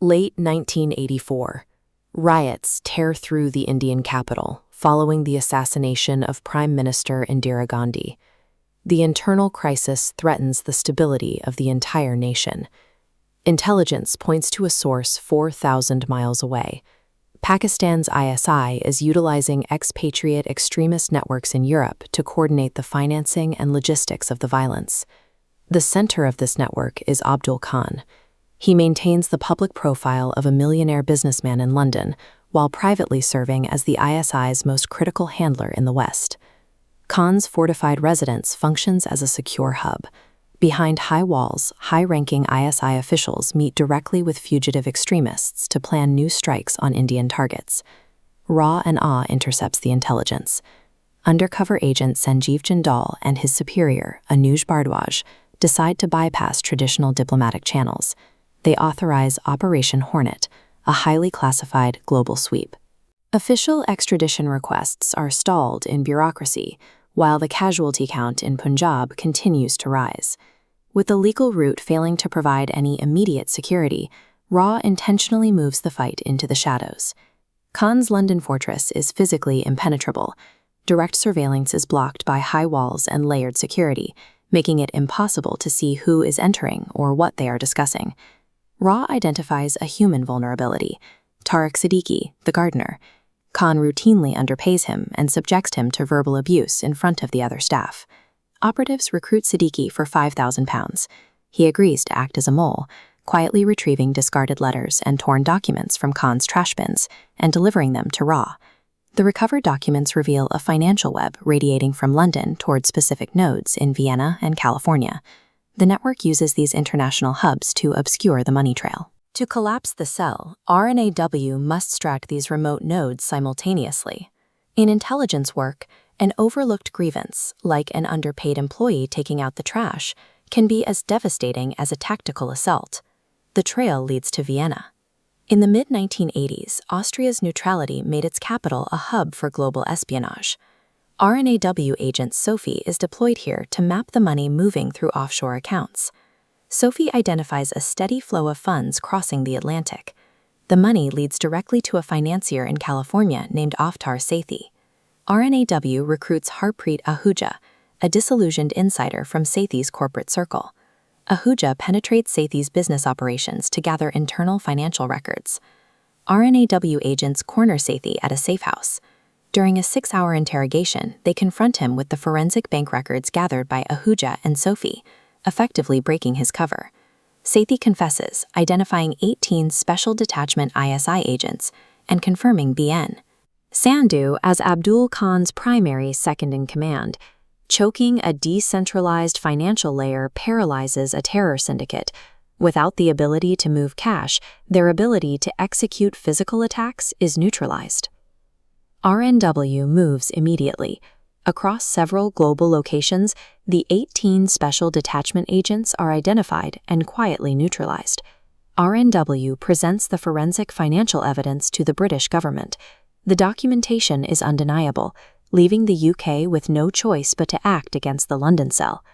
Late 1984. Riots tear through the Indian capital following the assassination of Prime Minister Indira Gandhi. The internal crisis threatens the stability of the entire nation. Intelligence points to a source 4,000 miles away. Pakistan's ISI is utilizing expatriate extremist networks in Europe to coordinate the financing and logistics of the violence. The center of this network is Abdul Khan. He maintains the public profile of a millionaire businessman in London, while privately serving as the ISI's most critical handler in the West. Khan's fortified residence functions as a secure hub. Behind high walls, high-ranking ISI officials meet directly with fugitive extremists to plan new strikes on Indian targets. RA&W intercepts the intelligence. Undercover agent Sanjeev Jindal and his superior, Anuj Bhardwaj, decide to bypass traditional diplomatic channels. They authorize Operation Hornet, a highly classified global sweep. Official extradition requests are stalled in bureaucracy, while the casualty count in Punjab continues to rise. With the legal route failing to provide any immediate security, RA intentionally moves the fight into the shadows. Khan's London fortress is physically impenetrable. Direct surveillance is blocked by high walls and layered security, making it impossible to see who is entering or what they are discussing. RA identifies a human vulnerability: Tariq Siddiqui, the gardener. Khan routinely underpays him and subjects him to verbal abuse in front of the other staff. Operatives recruit Siddiqui for £5,000. He agrees to act as a mole, quietly retrieving discarded letters and torn documents from Khan's trash bins and delivering them to RA. The recovered documents reveal a financial web radiating from London toward specific nodes in Vienna and California. The network uses these international hubs to obscure the money trail. To collapse the cell, RA&W must strike these remote nodes simultaneously. In intelligence work, an overlooked grievance, like an underpaid employee taking out the trash, can be as devastating as a tactical assault. The trail leads to Vienna. In the mid-1980s, Austria's neutrality made its capital a hub for global espionage. RA&W agent Sophie is deployed here to map the money moving through offshore accounts. Sophie identifies a steady flow of funds crossing the Atlantic. The money leads directly to a financier in California named Avtar Sethi. RA&W recruits Harpreet Ahuja, a disillusioned insider from Sethi's corporate circle. Ahuja penetrates Sethi's business operations to gather internal financial records. RA&W agents corner Sethi at a safe house. During a 6-hour interrogation, they confront him with the forensic bank records gathered by Ahuja and Sophie, effectively breaking his cover. Sethi confesses, identifying 18 Special Detachment ISI agents and confirming BN. Sandhu as Abdul Khan's primary second-in-command. Choking a decentralized financial layer paralyzes a terror syndicate. Without the ability to move cash, their ability to execute physical attacks is neutralized. RA&W moves immediately. Across several global locations, the 18 Special Detachment agents are identified and quietly neutralized. RA&W presents the forensic financial evidence to the British government. The documentation is undeniable, leaving the UK with no choice but to act against the London cell.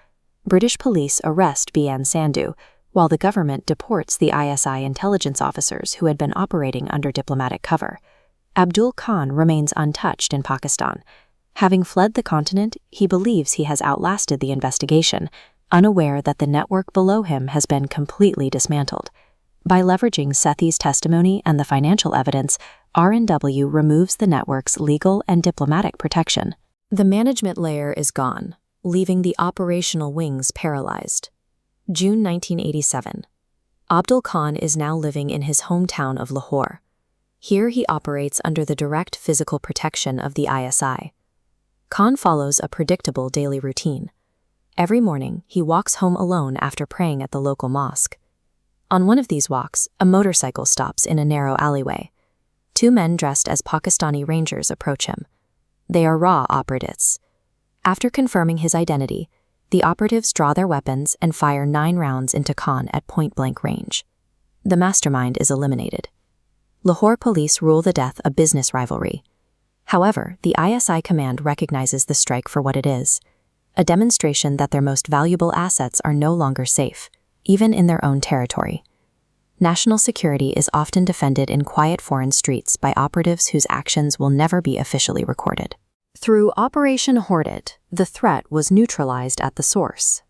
British police arrest BN Sandhu, while the government deports the ISI intelligence officers who had been operating under diplomatic cover. Abdul Khan remains untouched in Pakistan. Having fled the continent, he believes he has outlasted the investigation, unaware that the network below him has been completely dismantled. By leveraging Sethi's testimony and the financial evidence, RA&W removes the network's legal and diplomatic protection. The management layer is gone, leaving the operational wings paralyzed. June 1987. Abdul Khan is now living in his hometown of Lahore. Here he operates under the direct physical protection of the ISI. Khan follows a predictable daily routine. Every morning, he walks home alone after praying at the local mosque. On one of these walks, a motorcycle stops in a narrow alleyway. 2 men dressed as Pakistani Rangers approach him. They are RA operatives. After confirming his identity, the operatives draw their weapons and fire 9 rounds into Khan at point-blank range. The mastermind is eliminated. Lahore police rule the death a business rivalry. However, the ISI command recognizes the strike for what it is, a demonstration that their most valuable assets are no longer safe, even in their own territory. National security is often defended in quiet foreign streets by operatives whose actions will never be officially recorded. Through Operation Hoard It, the threat was neutralized at the source.